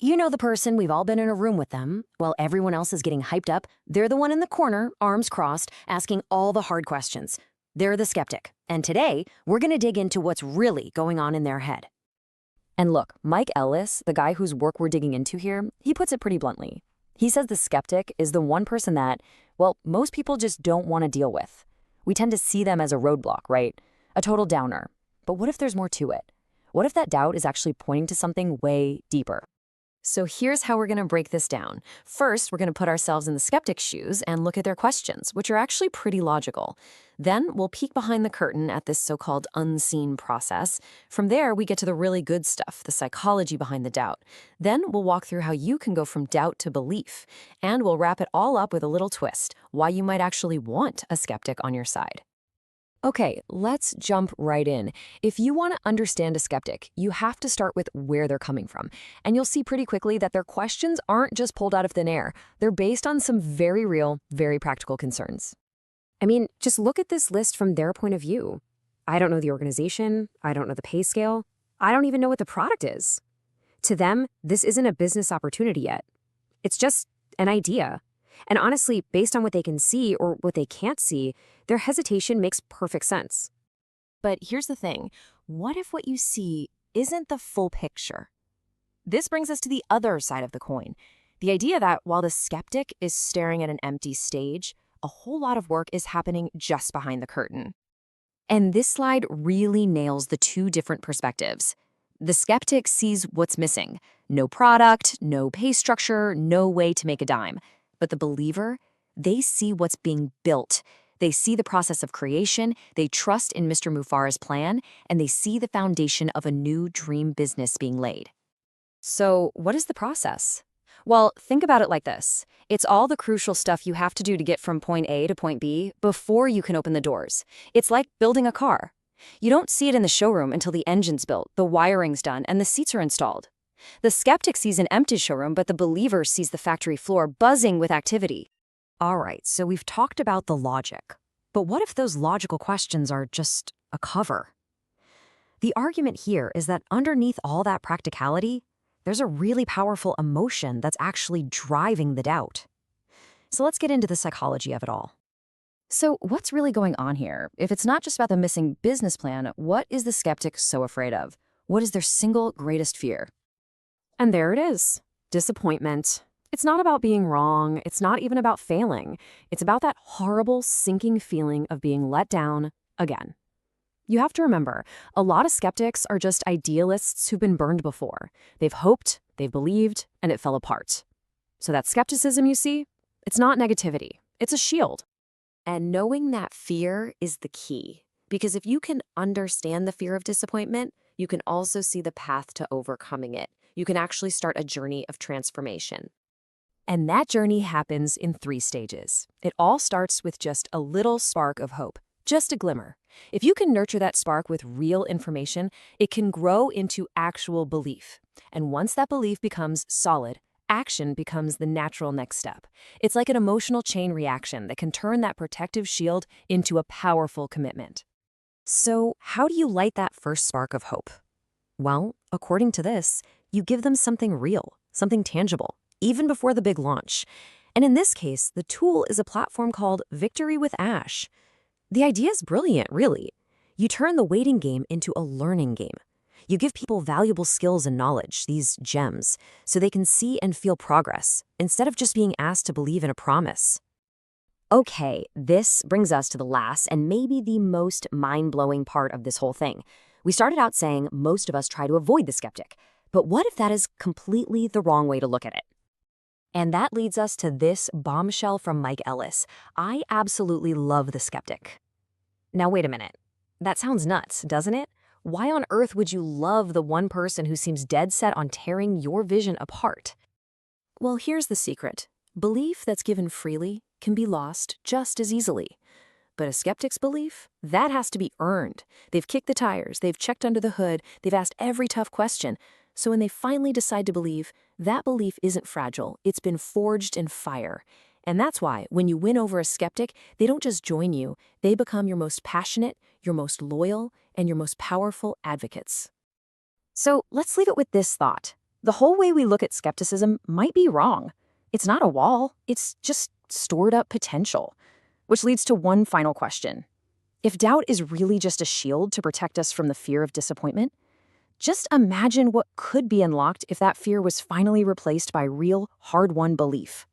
You know the person, we've all been in a room with them. While everyone else is getting hyped up, they're the one in the corner, arms crossed, asking all the hard questions. They're the skeptic. And today, we're going to dig into what's really going on in their head. And look, Mike Ellis, the guy whose work we're digging into here, he puts it pretty bluntly. He says the skeptic is the one person that, well, most people just don't want to deal with. We tend to see them as a roadblock, right? A total downer. But what if there's more to it? What if that doubt is actually pointing to something way deeper? So here's how we're going to break this down. First, we're going to put ourselves in the skeptic's shoes and look at their questions, which are actually pretty logical. Then we'll peek behind the curtain at this so-called unseen process. From there, we get to the really good stuff, the psychology behind the doubt. Then we'll walk through how you can go from doubt to belief. And we'll wrap it all up with a little twist, why you might actually want a skeptic on your side. Okay, let's jump right in. If you want to understand a skeptic, you have to start with where they're coming from. And you'll see pretty quickly that their questions aren't just pulled out of thin air. They're based on some very real, very practical concerns. I mean, just look at this list from their point of view. I don't know the organization. I don't know the pay scale. I don't even know what the product is. To them, this isn't a business opportunity yet. It's just an idea. And honestly, based on what they can see or what they can't see, their hesitation makes perfect sense. But here's the thing. What if what you see isn't the full picture? This brings us to the other side of the coin. The idea that while the skeptic is staring at an empty stage, a whole lot of work is happening just behind the curtain. And this slide really nails the two different perspectives. The skeptic sees what's missing. No product, no pay structure, no way to make a dime. But the believer, they see what's being built. They see the process of creation, they trust in Mr. Mufareh's plan, and they see the foundation of a new dream business being laid. So what is the process? Well, think about it like this. It's all the crucial stuff you have to do to get from point A to point B before you can open the doors. It's like building a car. You don't see it in the showroom until the engine's built, the wiring's done, and the seats are installed. The skeptic sees an empty showroom, but the believer sees the factory floor buzzing with activity. All right, so we've talked about the logic. But what if those logical questions are just a cover? The argument here is that underneath all that practicality, there's a really powerful emotion that's actually driving the doubt. So let's get into the psychology of it all. So what's really going on here? If it's not just about the missing business plan, what is the skeptic so afraid of? What is their single greatest fear? And there it is, disappointment. It's not about being wrong. It's not even about failing. It's about that horrible, sinking feeling of being let down again. You have to remember, a lot of skeptics are just idealists who've been burned before. They've hoped, they've believed, and it fell apart. So that skepticism you see, it's not negativity. It's a shield. And knowing that fear is the key. Because if you can understand the fear of disappointment, you can also see the path to overcoming it. You can actually start a journey of transformation. And that journey happens in 3 stages. It all starts with just a little spark of hope, just a glimmer. If you can nurture that spark with real information, it can grow into actual belief. And once that belief becomes solid, action becomes the natural next step. It's like an emotional chain reaction that can turn that protective shield into a powerful commitment. So how do you light that first spark of hope? Well, according to this, you give them something real, something tangible, even before the big launch. And in this case, the tool is a platform called Victory with Ash. The idea is brilliant, really. You turn the waiting game into a learning game. You give people valuable skills and knowledge, these gems, so they can see and feel progress, instead of just being asked to believe in a promise. Okay, this brings us to the last and maybe the most mind-blowing part of this whole thing. We started out saying most of us try to avoid the skeptic. But what if that is completely the wrong way to look at it? And that leads us to this bombshell from Mike Ellis. I absolutely love the skeptic. Now, wait a minute. That sounds nuts, doesn't it? Why on earth would you love the one person who seems dead set on tearing your vision apart? Well, here's the secret. Belief that's given freely can be lost just as easily. But a skeptic's belief, that has to be earned. They've kicked the tires, they've checked under the hood, they've asked every tough question. So when they finally decide to believe, that belief isn't fragile, it's been forged in fire. And that's why, when you win over a skeptic, they don't just join you, they become your most passionate, your most loyal, and your most powerful advocates. So let's leave it with this thought. The whole way we look at skepticism might be wrong. It's not a wall, it's just stored up potential. Which leads to one final question. If doubt is really just a shield to protect us from the fear of disappointment, just imagine what could be unlocked if that fear was finally replaced by real, hard-won belief.